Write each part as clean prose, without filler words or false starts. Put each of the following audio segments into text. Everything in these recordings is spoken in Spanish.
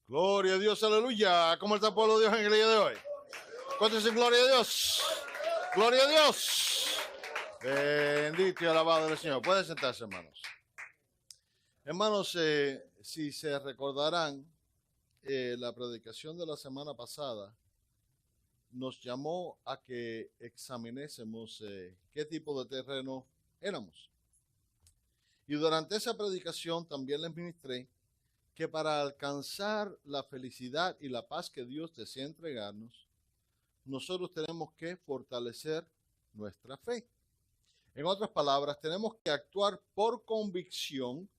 Gloria a Dios, aleluya. ¿Cómo está el pueblo de Dios en el día de hoy? ¿Cuántos dicen gloria a Dios? Gloria a Dios. Bendito y alabado el Señor. Pueden sentarse, hermanos. Hermanos, si se recordarán, la predicación de la semana pasada nos llamó a que examinésemos qué tipo de terreno éramos. Y durante esa predicación también les ministré que para alcanzar la felicidad y la paz que Dios desea entregarnos, nosotros tenemos que fortalecer nuestra fe. En otras palabras, tenemos que actuar por convicción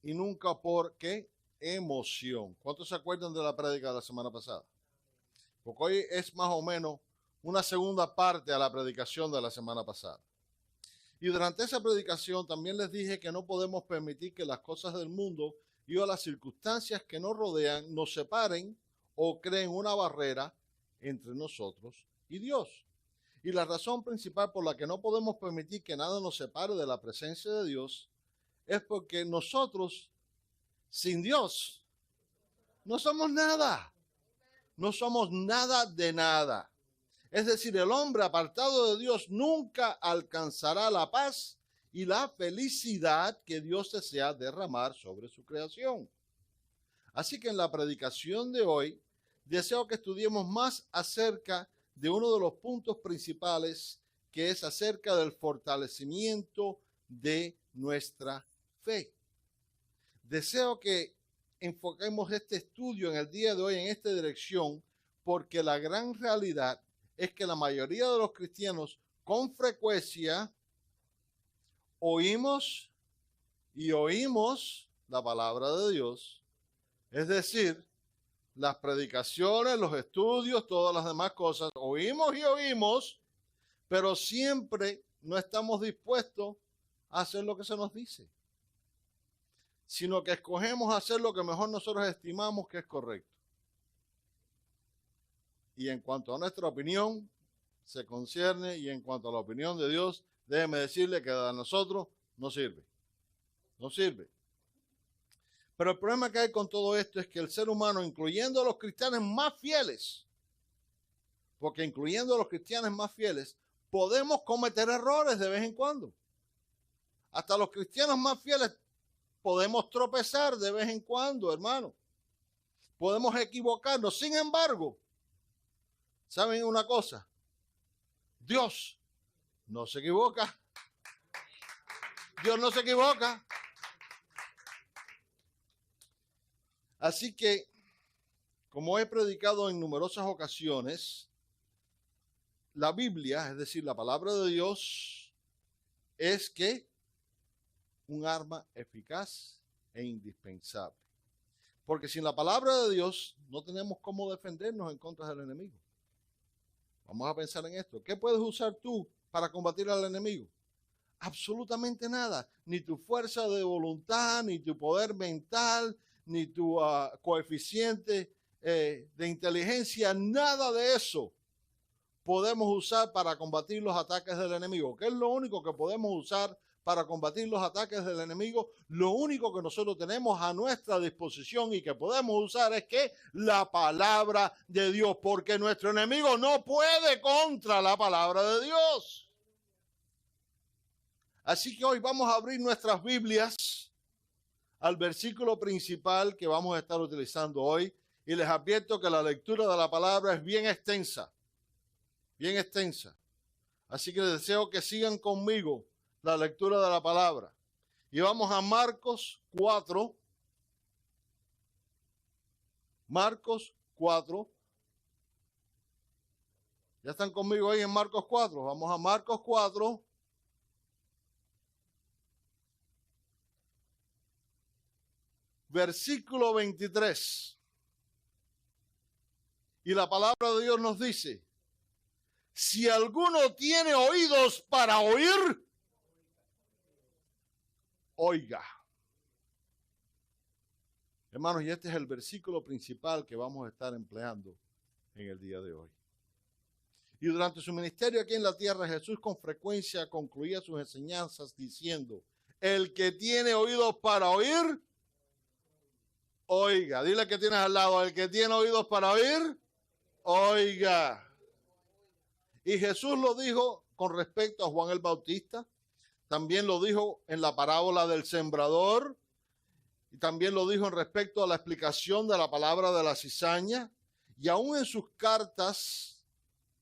y nunca por ¿qué? Emoción. ¿Cuántos se acuerdan de la prédica de la semana pasada? Porque hoy es más o menos una segunda parte a la predicación de la semana pasada. Y durante esa predicación también les dije que no podemos permitir que las cosas del mundo y o las circunstancias que nos rodean nos separen o creen una barrera entre nosotros y Dios. Y la razón principal por la que no podemos permitir que nada nos separe de la presencia de Dios es porque nosotros, sin Dios, no somos nada. No somos nada de nada. Es decir, el hombre apartado de Dios nunca alcanzará la paz y la felicidad que Dios desea derramar sobre su creación. Así que en la predicación de hoy, deseo que estudiemos más acerca de uno de los puntos principales, que es acerca del fortalecimiento de nuestra fe. Deseo que enfoquemos este estudio en el día de hoy en esta dirección, porque la gran realidad es que la mayoría de los cristianos con frecuencia oímos la palabra de Dios, es decir, las predicaciones, los estudios, todas las demás cosas, oímos, pero siempre no estamos dispuestos a hacer lo que se nos dice, sino que escogemos hacer lo que mejor nosotros estimamos que es correcto. Y en cuanto a nuestra opinión se concierne, y en cuanto a la opinión de Dios, déjeme decirle que a nosotros no sirve. No sirve. Pero el problema que hay con todo esto es que el ser humano, incluyendo a los cristianos más fieles, porque incluyendo a los cristianos más fieles, podemos cometer errores de vez en cuando. Hasta los cristianos más fieles podemos tropezar de vez en cuando, hermano. Podemos equivocarnos. Sin embargo, ¿saben una cosa? Dios no se equivoca. Dios no se equivoca. Así que, como he predicado en numerosas ocasiones, la Biblia, es decir, la palabra de Dios, es que un arma eficaz e indispensable. Porque sin la palabra de Dios no tenemos cómo defendernos en contra del enemigo. Vamos a pensar en esto. ¿Qué puedes usar tú para combatir al enemigo? Absolutamente nada. Ni tu fuerza de voluntad, ni tu poder mental, ni tu coeficiente de inteligencia, nada de eso podemos usar para combatir los ataques del enemigo. ¿Qué es lo único que podemos usar para combatir los ataques del enemigo? Lo único que nosotros tenemos a nuestra disposición y que podemos usar es que la palabra de Dios, porque nuestro enemigo no puede contra la palabra de Dios. Así que hoy vamos a abrir nuestras Biblias al versículo principal que vamos a estar utilizando hoy, y les advierto que la lectura de la palabra es bien extensa, bien extensa. Así que les deseo que sigan conmigo la lectura de la palabra. Y vamos a Marcos 4. Marcos 4. ¿Ya están conmigo ahí en Marcos 4? Vamos a Marcos 4. Versículo 23. Y la palabra de Dios nos dice: si alguno tiene oídos para oír, oiga. Hermanos, y este es el versículo principal que vamos a estar empleando en el día de hoy. Y durante su ministerio aquí en la tierra, Jesús con frecuencia concluía sus enseñanzas diciendo: el que tiene oídos para oír, oiga. Dile que tienes al lado: el que tiene oídos para oír, oiga. Y Jesús lo dijo con respecto a Juan el Bautista, también lo dijo en la parábola del sembrador, y también lo dijo en respecto a la explicación de la palabra de la cizaña, y aún en sus cartas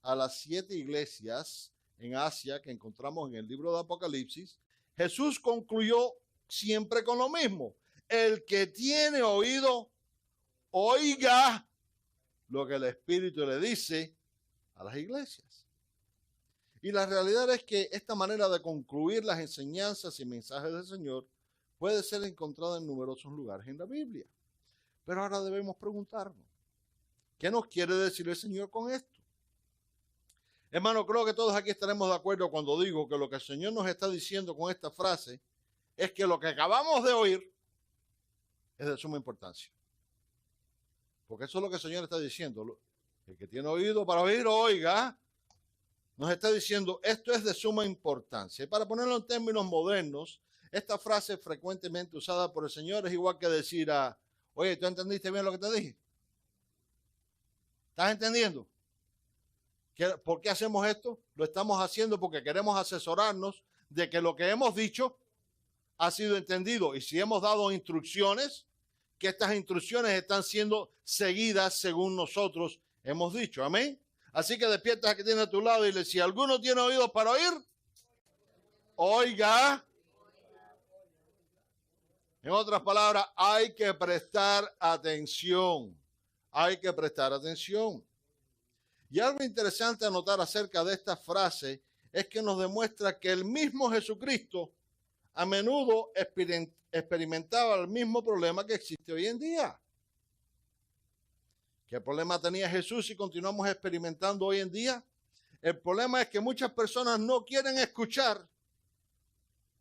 a las 7 iglesias en Asia que encontramos en el libro de Apocalipsis, Jesús concluyó siempre con lo mismo: el que tiene oído, oiga lo que el Espíritu le dice a las iglesias. Y la realidad es que esta manera de concluir las enseñanzas y mensajes del Señor puede ser encontrada en numerosos lugares en la Biblia. Pero ahora debemos preguntarnos: ¿qué nos quiere decir el Señor con esto? Hermano, creo que todos aquí estaremos de acuerdo cuando digo que lo que el Señor nos está diciendo con esta frase es que lo que acabamos de oír es de suma importancia. Porque eso es lo que el Señor está diciendo. El que tiene oído para oír, oiga. Nos está diciendo, esto es de suma importancia. Y para ponerlo en términos modernos, esta frase frecuentemente usada por el Señor es igual que decir oye, ¿tú entendiste bien lo que te dije? ¿Estás entendiendo? ¿Por qué hacemos esto? Lo estamos haciendo porque queremos asesorarnos de que lo que hemos dicho ha sido entendido. Y si hemos dado instrucciones, que estas instrucciones están siendo seguidas según nosotros hemos dicho. Amén. Así que despierta a que tiene a tu lado y dile: si alguno tiene oídos para oír, oiga. En otras palabras, hay que prestar atención. Hay que prestar atención. Y algo interesante a notar acerca de esta frase es que nos demuestra que el mismo Jesucristo a menudo experimentaba el mismo problema que existe hoy en día. ¿Qué problema tenía Jesús y continuamos experimentando hoy en día? El problema es que muchas personas no quieren escuchar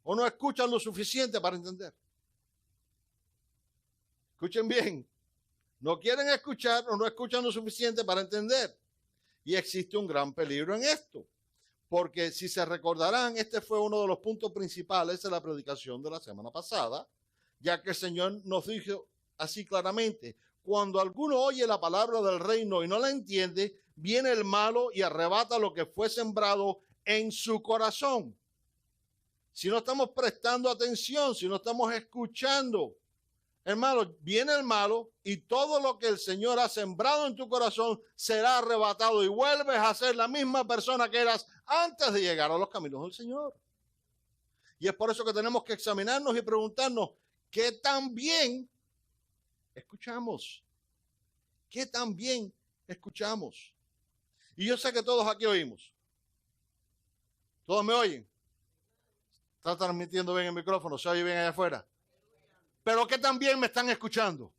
o no escuchan lo suficiente para entender. Escuchen bien, no quieren escuchar o no escuchan lo suficiente para entender. Y existe un gran peligro en esto, porque si se recordarán, este fue uno de los puntos principales de la predicación de la semana pasada, ya que el Señor nos dijo así claramente: cuando alguno oye la palabra del reino y no la entiende, viene el malo y arrebata lo que fue sembrado en su corazón. Si no estamos prestando atención, si no estamos escuchando, hermano, viene el malo y todo lo que el Señor ha sembrado en tu corazón será arrebatado y vuelves a ser la misma persona que eras antes de llegar a los caminos del Señor. Y es por eso que tenemos que examinarnos y preguntarnos: ¿qué tan bien escuchamos? ¿Qué tan bien escuchamos? Y yo sé que todos aquí oímos. ¿Todos me oyen? ¿Está transmitiendo bien el micrófono? ¿Se oye bien allá afuera? Pero ¿qué tan bien me están escuchando?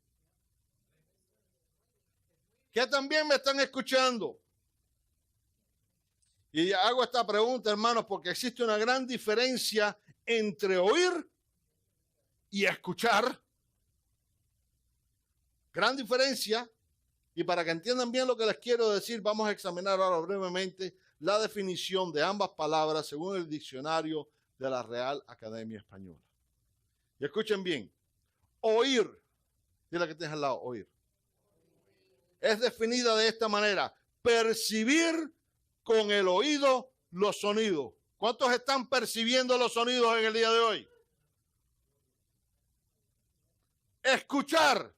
¿Qué tan bien me están escuchando? Y hago esta pregunta, hermanos, porque existe una gran diferencia entre oír y escuchar. Gran diferencia. Y para que entiendan bien lo que les quiero decir, vamos a examinar ahora brevemente la definición de ambas palabras según el diccionario de la Real Academia Española. Y escuchen bien. Oír, dile que tienes al lado, oír, es definida de esta manera: percibir con el oído los sonidos. ¿Cuántos están percibiendo los sonidos en el día de hoy? Escuchar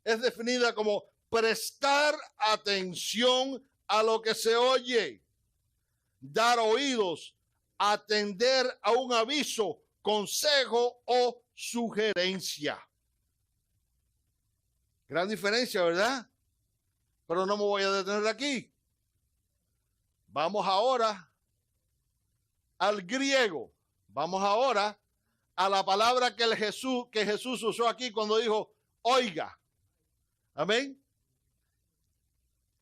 es definida como prestar atención a lo que se oye, dar oídos, atender a un aviso, consejo o sugerencia. Gran diferencia, ¿verdad? Pero no me voy a detener aquí. Vamos ahora al griego. Vamos ahora a la palabra que Jesús usó aquí cuando dijo oiga. Amén.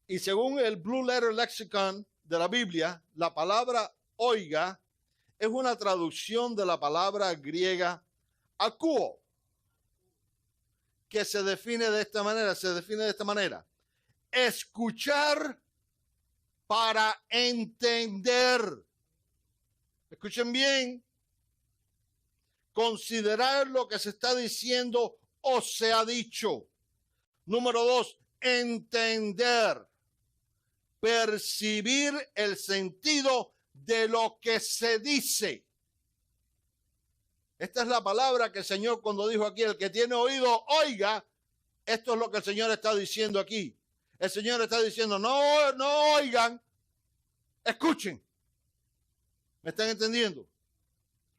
Y según el Blue Letter Lexicon de la Biblia, la palabra oiga es una traducción de la palabra griega akouo. que se define de esta manera. Escuchar para entender. Escuchen bien. Considerar lo que se está diciendo o se ha dicho. Número 2, entender. Percibir el sentido de lo que se dice. Esta es la palabra que el Señor cuando dijo aquí, el que tiene oído, oiga. Esto es lo que el Señor está diciendo aquí. El Señor está diciendo, no oigan, escuchen. ¿Me están entendiendo?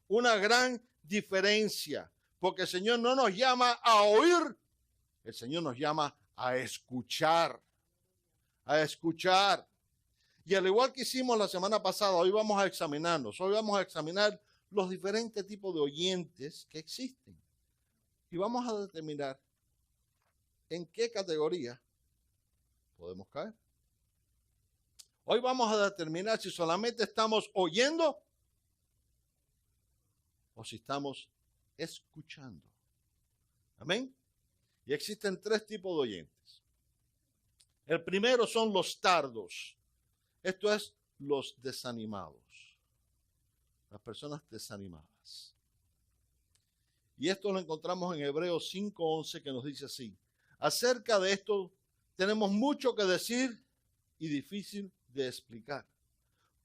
Una gran diferencia, porque el Señor no nos llama a oír, el Señor nos llama a escuchar. A escuchar. Y al igual que hicimos la semana pasada, hoy vamos a examinarnos. Hoy vamos a examinar los diferentes tipos de oyentes que existen. Y vamos a determinar en qué categoría podemos caer. Hoy vamos a determinar si solamente estamos oyendo o si estamos escuchando. Amén. Y existen 3 tipos de oyentes. El primero son los tardos. Esto es los desanimados. Las personas desanimadas. Y esto lo encontramos en Hebreos 5:11 que nos dice así. Acerca de esto tenemos mucho que decir y difícil de explicar.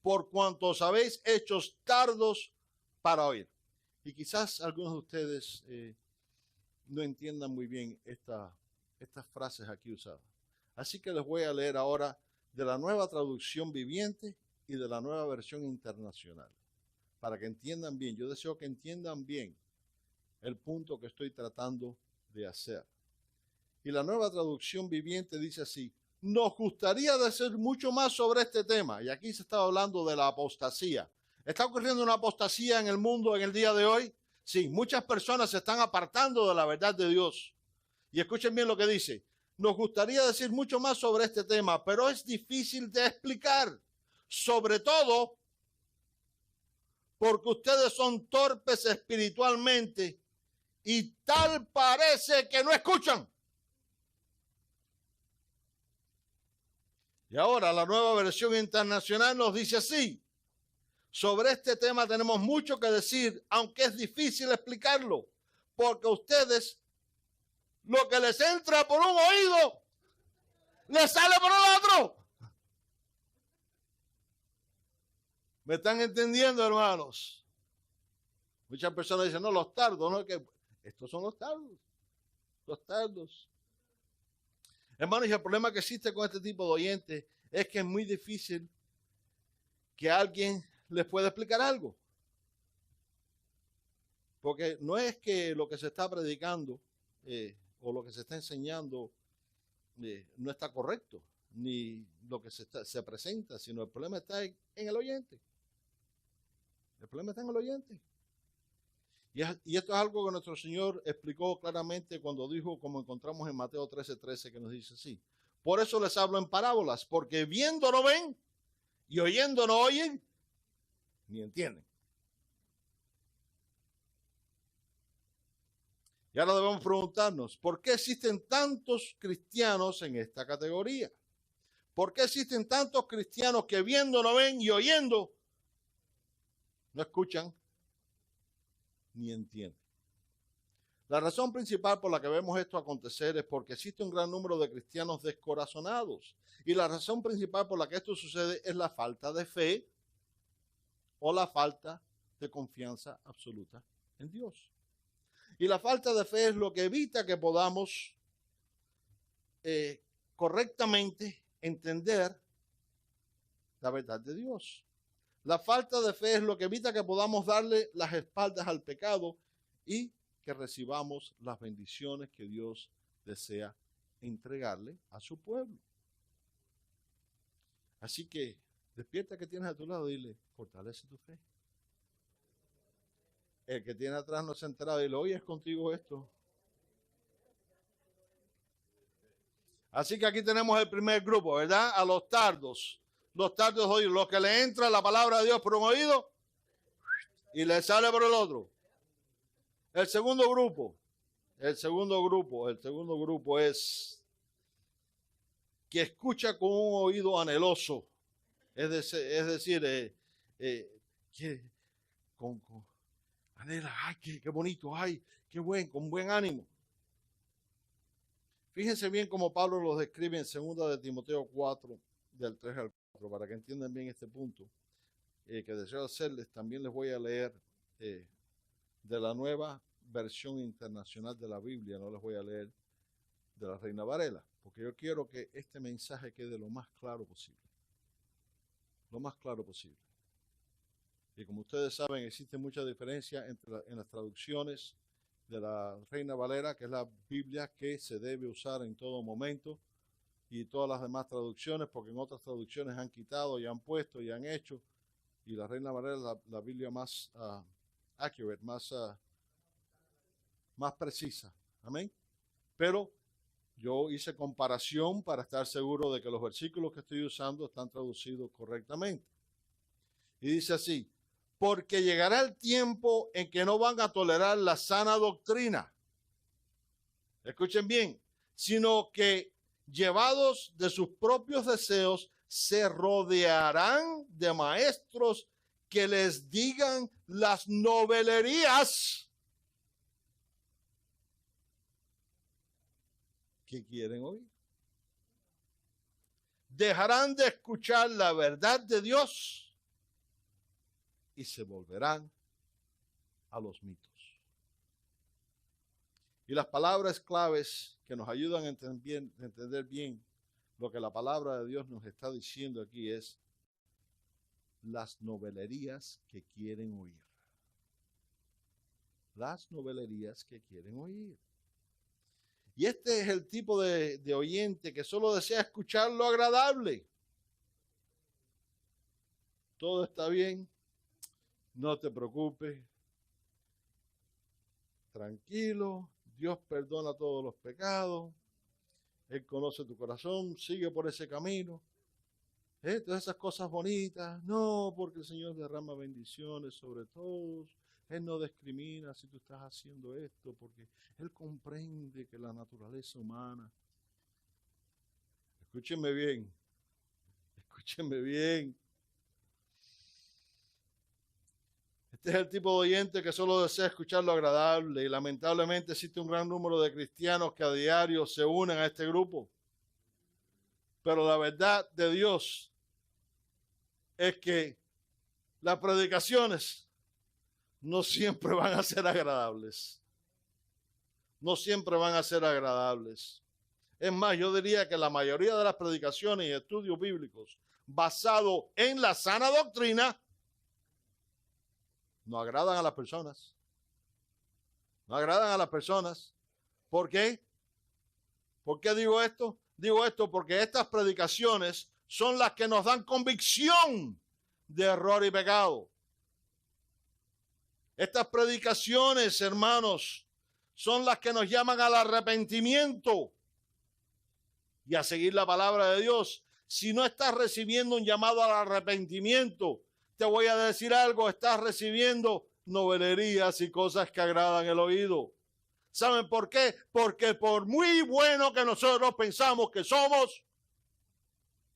Por cuanto os habéis hecho tardos para oír. Y quizás algunos de ustedes no entiendan muy bien estas frases aquí usadas. Así que les voy a leer ahora de la Nueva Traducción Viviente y de la Nueva Versión Internacional. Para que entiendan bien, yo deseo que entiendan bien el punto que estoy tratando de hacer. Y la Nueva Traducción Viviente dice así, nos gustaría decir mucho más sobre este tema. Y aquí se está hablando de la apostasía. ¿Está ocurriendo una apostasía en el mundo en el día de hoy? Sí, muchas personas se están apartando de la verdad de Dios. Y escuchen bien lo que dice. Nos gustaría decir mucho más sobre este tema, pero es difícil de explicar. Sobre todo porque ustedes son torpes espiritualmente y tal parece que no escuchan. Y ahora la Nueva Versión Internacional nos dice así. Sobre este tema tenemos mucho que decir, aunque es difícil explicarlo, porque ustedes lo que les entra por un oído, les sale por el otro. ¿Me están entendiendo, hermanos? Muchas personas dicen, no, los tardos, no, que estos son los tardos. Los tardos. Hermanos, y el problema que existe con este tipo de oyentes es que es muy difícil que alguien les pueda explicar algo. Porque no es que lo que se está predicando o lo que se está enseñando no está correcto, ni lo que se presenta, sino el problema está en el oyente. El problema está en el oyente. Y esto es algo que nuestro Señor explicó claramente cuando dijo, como encontramos en Mateo 13:13, que nos dice así. Por eso les hablo en parábolas, porque viendo no ven y oyendo no oyen, ni entienden. Y ahora debemos preguntarnos, ¿por qué existen tantos cristianos en esta categoría? ¿Por qué existen tantos cristianos que viendo no ven y oyendo no escuchan ni entienden? La razón principal por la que vemos esto acontecer es porque existe un gran número de cristianos descorazonados. Y la razón principal por la que esto sucede es la falta de fe o la falta de confianza absoluta en Dios. Y la falta de fe es lo que evita que podamos correctamente entender la verdad de Dios. La falta de fe es lo que evita que podamos darle las espaldas al pecado y que recibamos las bendiciones que Dios desea entregarle a su pueblo. Así que despierta que tienes a tu lado y dile, fortalece tu fe. El que tiene atrás no se ha enterado y dile, oye, es contigo esto. Así que aquí tenemos el primer grupo, ¿verdad? A los tardos. Los tardos oídos, los que le entra la palabra de Dios por un oído y le sale por el otro. El segundo grupo El segundo grupo es que escucha con un oído anheloso, es decir, que anhela, ay, qué bonito, ay, con buen ánimo. Fíjense bien cómo Pablo los describe en 2 de Timoteo 4, del 3 al 4, para que entiendan bien este punto que deseo hacerles. También les voy a leer de la nueva versión internacional de la Biblia, no les voy a leer de la Reina Varela, porque yo quiero que este mensaje quede lo más claro posible. Lo más claro posible. Y como ustedes saben, existe mucha diferencia en las traducciones de la Reina Valera, que es la Biblia que se debe usar en todo momento, y todas las demás traducciones, porque en otras traducciones han quitado y han puesto y han hecho, y la Reina Valera es la Biblia más accurate, más precisa. Amén. Pero yo hice comparación para estar seguro de que los versículos que estoy usando están traducidos correctamente. Y dice así: porque llegará el tiempo en que no van a tolerar la sana doctrina. Escuchen bien, sino que llevados de sus propios deseos se rodearán de maestros que les digan las novelerías que quieren oír. Dejarán de escuchar la verdad de Dios y se volverán a los mitos. Y las palabras claves que nos ayudan a entender bien lo que la palabra de Dios nos está diciendo aquí es las novelerías que quieren oír. Las novelerías que quieren oír. Y este es el tipo de oyente que solo desea escuchar lo agradable. Todo está bien, no te preocupes, tranquilo, Dios perdona todos los pecados, Él conoce tu corazón, sigue por ese camino. Todas esas cosas bonitas, no, porque el Señor derrama bendiciones sobre todos. Él no discrimina si tú estás haciendo esto, porque Él comprende que la naturaleza humana. Escúchenme bien, escúchenme bien. Este es el tipo de oyente que solo desea escuchar lo agradable, y lamentablemente existe un gran número de cristianos que a diario se unen a este grupo. Pero la verdad de Dios es que las predicaciones no siempre van a ser agradables. No siempre van a ser agradables. Es más, yo diría que la mayoría de las predicaciones y estudios bíblicos basados en la sana doctrina no agradan a las personas. No agradan a las personas. ¿Por qué? ¿Por qué digo esto? Digo esto porque estas predicaciones son las que nos dan convicción de error y pecado. Estas predicaciones, hermanos, son las que nos llaman al arrepentimiento y a seguir la palabra de Dios. Si no estás recibiendo un llamado al arrepentimiento, te voy a decir algo, estás recibiendo novelerías y cosas que agradan el oído. ¿Saben por qué? Porque por muy bueno que nosotros pensamos que somos,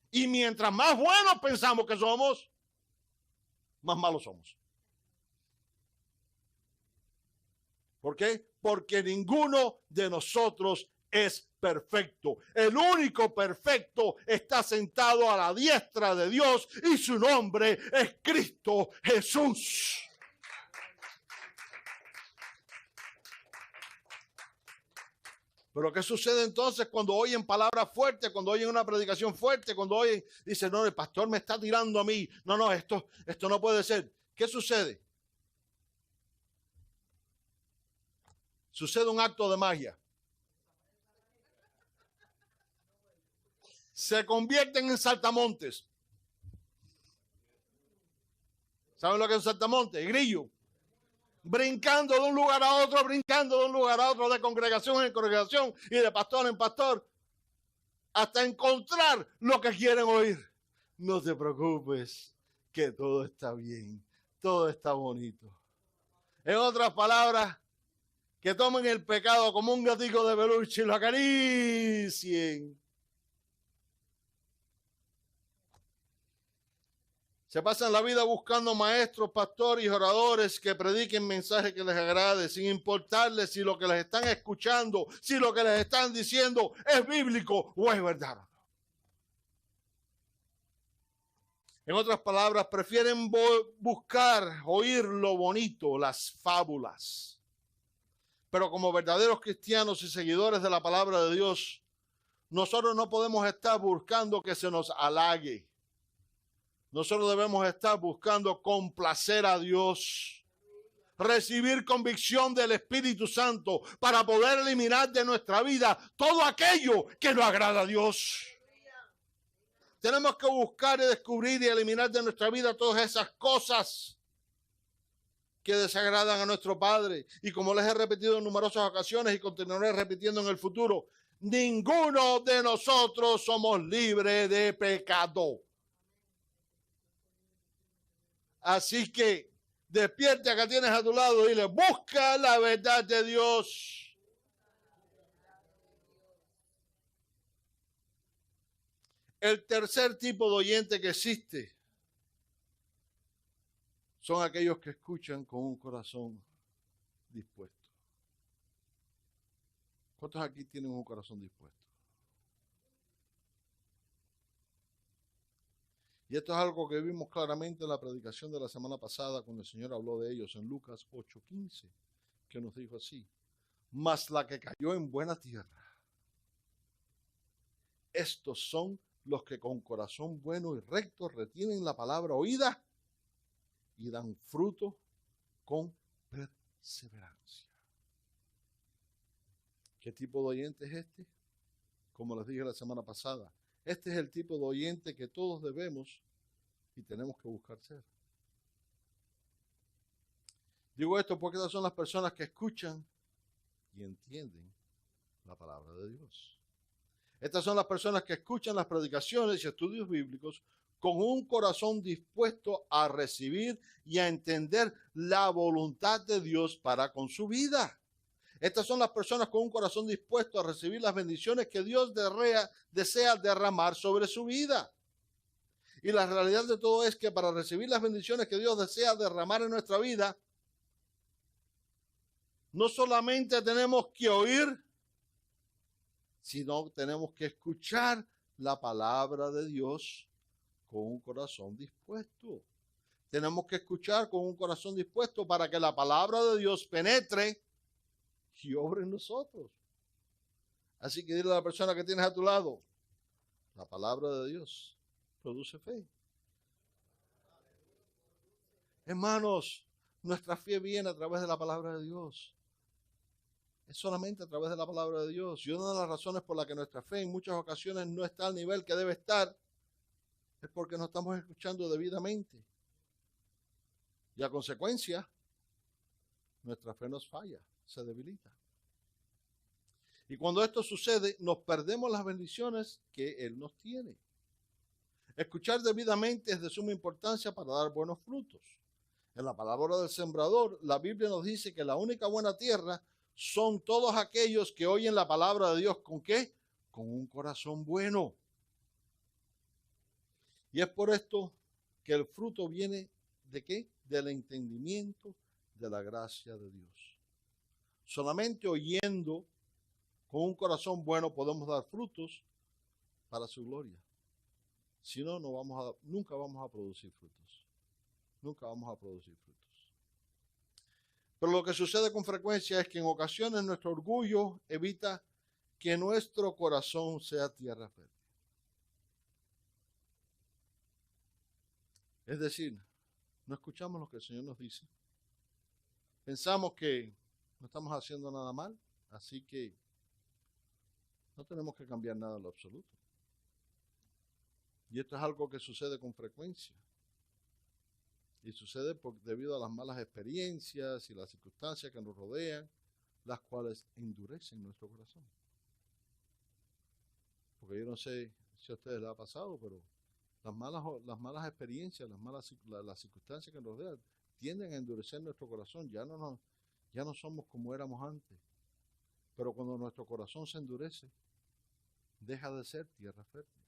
y mientras más buenos pensamos que somos, más malos somos. ¿Por qué? Porque ninguno de nosotros es perfecto. El único perfecto está sentado a la diestra de Dios y su nombre es Cristo Jesús. Pero ¿qué sucede entonces cuando oyen palabras fuertes, cuando oyen una predicación fuerte, cuando oyen, dicen, no, el pastor me está tirando a mí, no, esto no puede ser? ¿Qué sucede? Sucede un acto de magia. Se convierten en saltamontes. ¿Saben lo que es un saltamonte? Grillo. Brincando de un lugar a otro, brincando de un lugar a otro, de congregación en congregación y de pastor en pastor, hasta encontrar lo que quieren oír. No te preocupes, que todo está bien, todo está bonito. En otras palabras, que tomen el pecado como un gatico de peluche y lo acaricien. Se pasan la vida buscando maestros, pastores y oradores que prediquen mensajes que les agrade, sin importarles si lo que les están escuchando, si lo que les están diciendo es bíblico o es verdad. En otras palabras, prefieren buscar, oír lo bonito, las fábulas. Pero como verdaderos cristianos y seguidores de la palabra de Dios, nosotros no podemos estar buscando que se nos halague. Nosotros debemos estar buscando complacer a Dios, recibir convicción del Espíritu Santo para poder eliminar de nuestra vida todo aquello que no agrada a Dios. Tenemos que buscar y descubrir y eliminar de nuestra vida todas esas cosas que desagradan a nuestro Padre. Y como les he repetido en numerosas ocasiones y continuaré repitiendo en el futuro, ninguno de nosotros somos libres de pecado. Así que despierta que tienes a tu lado y dile, busca la verdad de Dios. El tercer tipo de oyente que existe son aquellos que escuchan con un corazón dispuesto. ¿Cuántos aquí tienen un corazón dispuesto? Y esto es algo que vimos claramente en la predicación de la semana pasada cuando el Señor habló de ellos en Lucas 8:15, que nos dijo así: mas la que cayó en buena tierra, estos son los que con corazón bueno y recto retienen la palabra oída y dan fruto con perseverancia. ¿Qué tipo de oyente es este? Como les dije la semana pasada, este es el tipo de oyente que todos debemos y tenemos que buscar ser. Digo esto porque estas son las personas que escuchan y entienden la palabra de Dios. Estas son las personas que escuchan las predicaciones y estudios bíblicos con un corazón dispuesto a recibir y a entender la voluntad de Dios para con su vida. Estas son las personas con un corazón dispuesto a recibir las bendiciones que Dios desea derramar sobre su vida. Y la realidad de todo es que para recibir las bendiciones que Dios desea derramar en nuestra vida, no solamente tenemos que oír, sino tenemos que escuchar la palabra de Dios con un corazón dispuesto. Tenemos que escuchar con un corazón dispuesto para que la palabra de Dios penetre y obre en nosotros. Así que dile a la persona que tienes a tu lado, la palabra de Dios produce fe. Hermanos, nuestra fe viene a través de la palabra de Dios. Es solamente a través de la palabra de Dios. Y una de las razones por las que nuestra fe en muchas ocasiones no está al nivel que debe estar es porque no estamos escuchando debidamente. Y a consecuencia, nuestra fe nos falla, se debilita. Y cuando esto sucede, nos perdemos las bendiciones que Él nos tiene. Escuchar debidamente es de suma importancia para dar buenos frutos. En la palabra del sembrador, la Biblia nos dice que la única buena tierra son todos aquellos que oyen la palabra de Dios. ¿Con qué? Con un corazón bueno. Y es por esto que el fruto viene ¿de qué? Del entendimiento de la gracia de Dios. Solamente oyendo con un corazón bueno podemos dar frutos para su gloria. Si no, nunca vamos a producir frutos. Nunca vamos a producir frutos. Pero lo que sucede con frecuencia es que en ocasiones nuestro orgullo evita que nuestro corazón sea tierra fértil. Es decir, no escuchamos lo que el Señor nos dice. Pensamos que no estamos haciendo nada mal, así que no tenemos que cambiar nada en lo absoluto. Y esto es algo que sucede con frecuencia. Y sucede debido a las malas experiencias y las circunstancias que nos rodean, las cuales endurecen nuestro corazón. Porque yo no sé si a ustedes les ha pasado, pero las malas experiencias, las circunstancias que nos rodean, tienden a endurecer nuestro corazón. Ya no Ya no somos como éramos antes. Pero cuando nuestro corazón se endurece, deja de ser tierra fértil.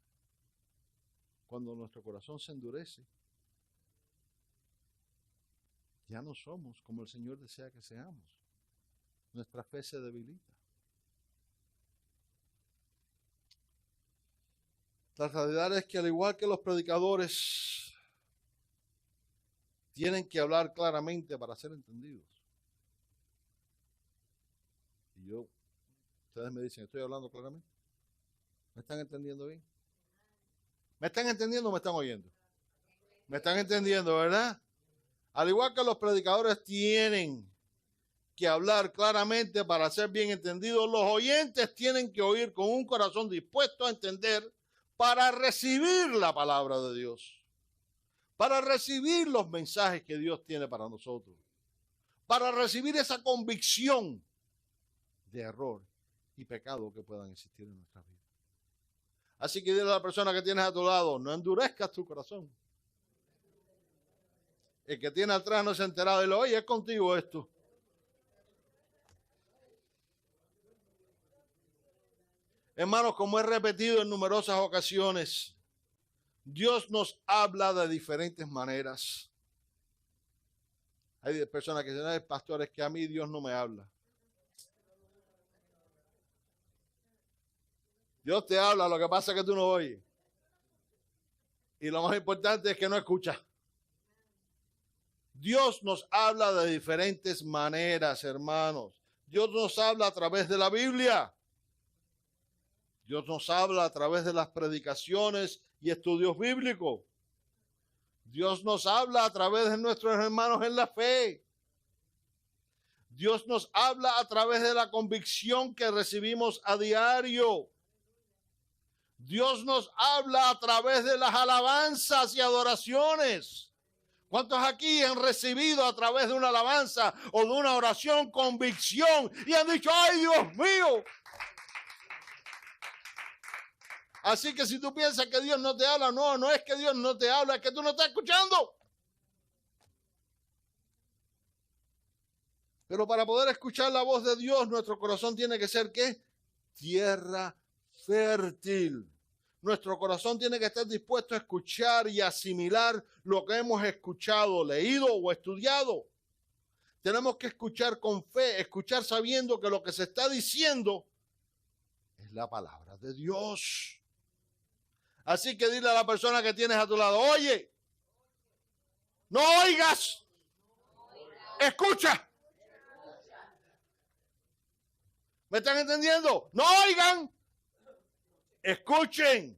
Cuando nuestro corazón se endurece, ya no somos como el Señor desea que seamos. Nuestra fe se debilita. La realidad es que al igual que los predicadores tienen que hablar claramente para ser entendidos. Y ustedes me dicen, ¿estoy hablando claramente? ¿Me están entendiendo bien? ¿Me están entendiendo o me están oyendo? ¿Me están entendiendo, verdad? Al igual que los predicadores tienen que hablar claramente para ser bien entendidos, los oyentes tienen que oír con un corazón dispuesto a entender para recibir la palabra de Dios, para recibir los mensajes que Dios tiene para nosotros, para recibir esa convicción de error y pecado que puedan existir en nuestra vida. Así que dile a la persona que tienes a tu lado, no endurezcas tu corazón. El que tiene atrás no se ha enterado, dile, oye, es contigo esto. Hermanos, como he repetido en numerosas ocasiones, Dios nos habla de diferentes maneras. Hay personas que dicen, pastor, es que a mí Dios no me habla. Dios te habla, lo que pasa es que tú no oyes. Y lo más importante es que no escuchas. Dios nos habla de diferentes maneras, hermanos. Dios nos habla a través de la Biblia. Dios nos habla a través de las predicaciones y estudios bíblicos. Dios nos habla a través de nuestros hermanos en la fe. Dios nos habla a través de la convicción que recibimos a diario. Dios nos habla a través de las alabanzas y adoraciones. ¿Cuántos aquí han recibido a través de una alabanza o de una oración convicción y han dicho, ¡ay, Dios mío! Así que si tú piensas que Dios no te habla, no es que Dios no te habla, es que tú no estás escuchando. Pero para poder escuchar la voz de Dios, nuestro corazón tiene que ser, ¿qué? Tierra fértil. Nuestro corazón tiene que estar dispuesto a escuchar y asimilar lo que hemos escuchado, leído o estudiado. Tenemos que escuchar con fe, escuchar sabiendo que lo que se está diciendo es la palabra de Dios. Así que dile a la persona que tienes a tu lado, oye, no oigas, escucha. ¿Me están entendiendo? No oigan, escuchen.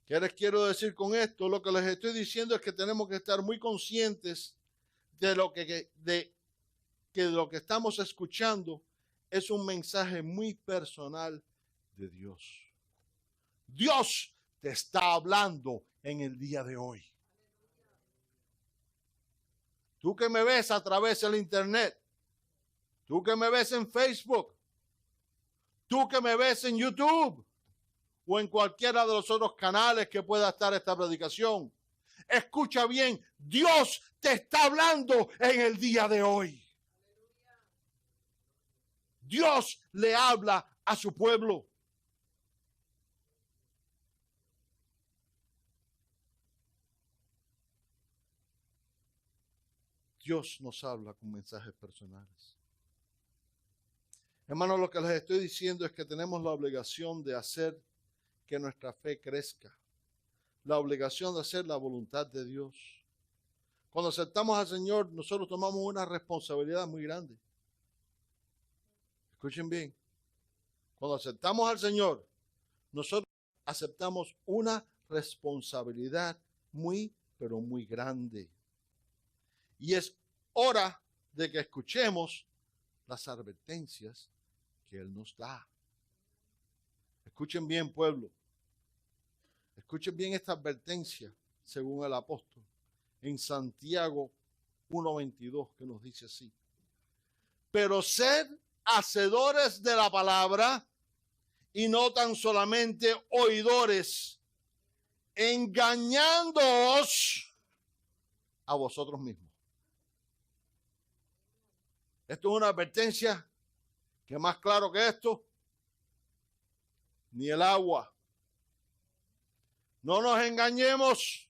¿Qué les quiero decir con esto? Lo que les estoy diciendo es que tenemos que estar muy conscientes de lo que lo que estamos escuchando es un mensaje muy personal de Dios. Dios te está hablando en el día de hoy. Tú que me ves a través del internet, tú que me ves en Facebook, tú que me ves en YouTube o en cualquiera de los otros canales que pueda estar esta predicación, escucha bien, Dios te está hablando en el día de hoy. Dios le habla a su pueblo. Dios nos habla con mensajes personales. Hermanos, lo que les estoy diciendo es que tenemos la obligación de hacer que nuestra fe crezca. La obligación de hacer la voluntad de Dios. Cuando aceptamos al Señor, nosotros tomamos una responsabilidad muy grande. Escuchen bien. Cuando aceptamos al Señor, nosotros aceptamos una responsabilidad muy, pero muy grande. Y es hora de que escuchemos las advertencias que Él nos da. Escuchen bien, pueblo. Escuchen bien esta advertencia, según el apóstol, en Santiago 1:22, que nos dice así. Pero sed hacedores de la palabra y no tan solamente oidores, engañándoos a vosotros mismos. Esto es una advertencia que más claro que esto, ni el agua. No nos engañemos.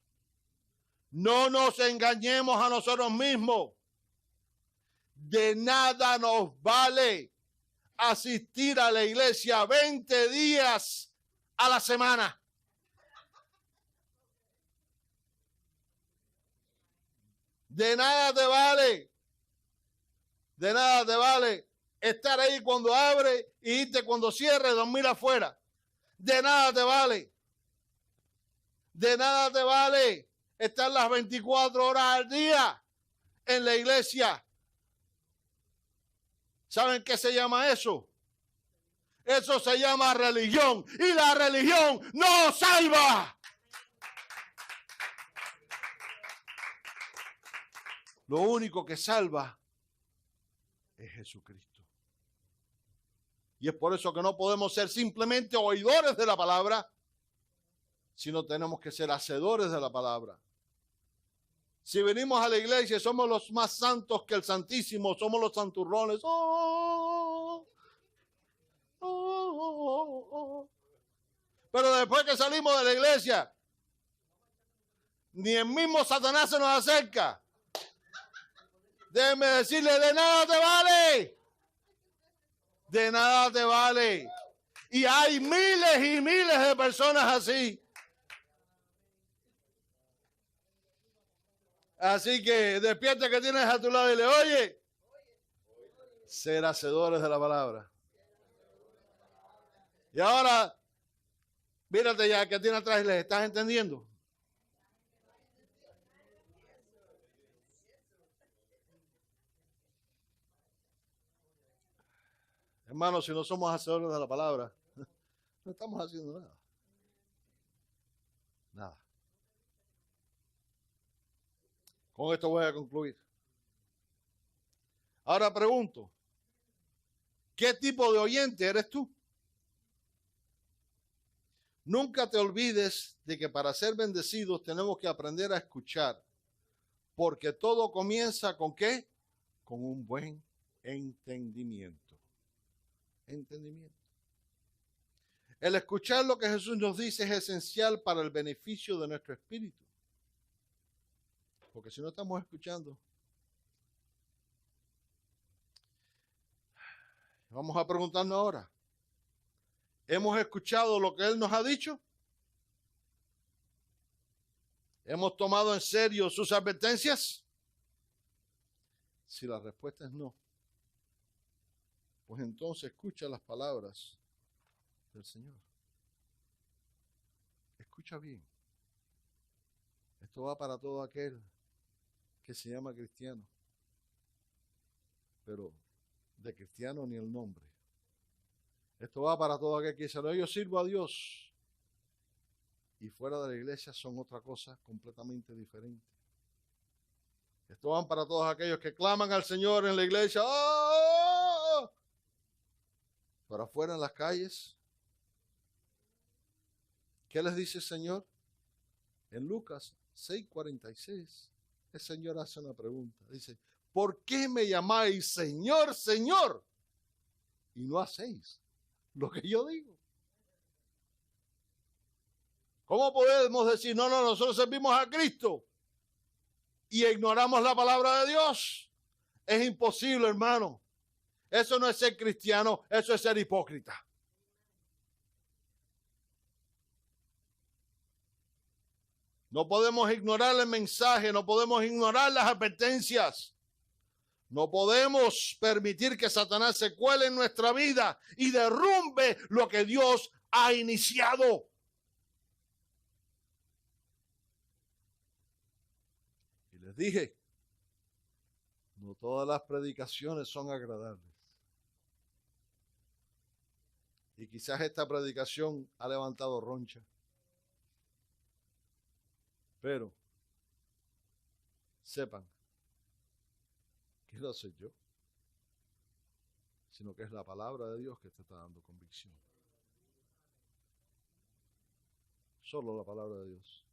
No nos engañemos a nosotros mismos. De nada nos vale asistir a la iglesia 20 días a la semana. De nada te vale. De nada te vale estar ahí cuando abre y irte cuando cierre, dormir afuera. De nada te vale. De nada te vale estar las 24 horas al día en la iglesia. ¿Saben qué se llama eso? Eso se llama religión. Y la religión no salva. Lo único que salva es Jesucristo. Y es por eso que no podemos ser simplemente oidores de la palabra, sino tenemos que ser hacedores de la palabra. Si venimos a la iglesia y somos los más santos que el Santísimo, somos los santurrones. Pero después que salimos de la iglesia, ni el mismo Satanás se nos acerca. Déjeme decirle, de nada te vale. De nada te vale. Y hay miles y miles de personas así. Así que despierta que tienes a tu lado y le oye. Ser hacedores de la palabra. Y ahora, mírate ya que tiene atrás y le estás entendiendo. Hermanos, si no somos hacedores de la palabra, no estamos haciendo nada. Nada. Con esto voy a concluir. Ahora pregunto, ¿qué tipo de oyente eres tú? Nunca te olvides de que para ser bendecidos tenemos que aprender a escuchar, porque todo comienza ¿con qué? Con un buen entendimiento. Entendimiento. El escuchar lo que Jesús nos dice es esencial para el beneficio de nuestro espíritu. Porque si no estamos escuchando, vamos a preguntarnos ahora, ¿hemos escuchado lo que Él nos ha dicho? ¿Hemos tomado en serio sus advertencias? Si la respuesta es no, pues entonces escucha las palabras del Señor. Escucha bien. Esto va para todo aquel que se llama cristiano, pero de cristiano ni el nombre. Esto va para todo aquel que dice, yo sirvo a Dios, y fuera de la iglesia son otra cosa completamente diferente. Esto va para todos aquellos que claman al Señor en la iglesia, ¡oh! Pero afuera en las calles, ¿qué les dice el Señor? En Lucas 6:46, el Señor hace una pregunta. Dice, ¿por qué me llamáis Señor, Señor? Y no hacéis lo que yo digo. ¿Cómo podemos decir, no, nosotros servimos a Cristo y ignoramos la palabra de Dios? Es imposible, hermano. Eso no es ser cristiano, eso es ser hipócrita. No podemos ignorar el mensaje, no podemos ignorar las advertencias. No podemos permitir que Satanás se cuele en nuestra vida y derrumbe lo que Dios ha iniciado. Y les dije, no todas las predicaciones son agradables. Y quizás esta predicación ha levantado roncha. Pero sepan que no soy yo, sino que es la palabra de Dios que te está dando convicción. Solo la palabra de Dios.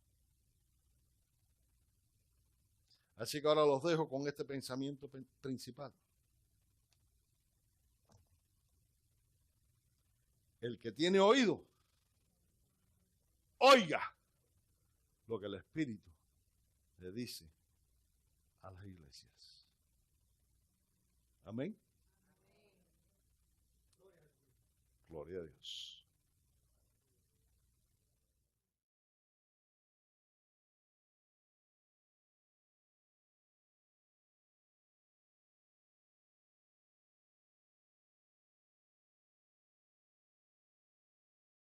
Así que ahora los dejo con este pensamiento principal. El que tiene oído, oiga lo que el Espíritu le dice a las iglesias. Amén. Gloria a Dios.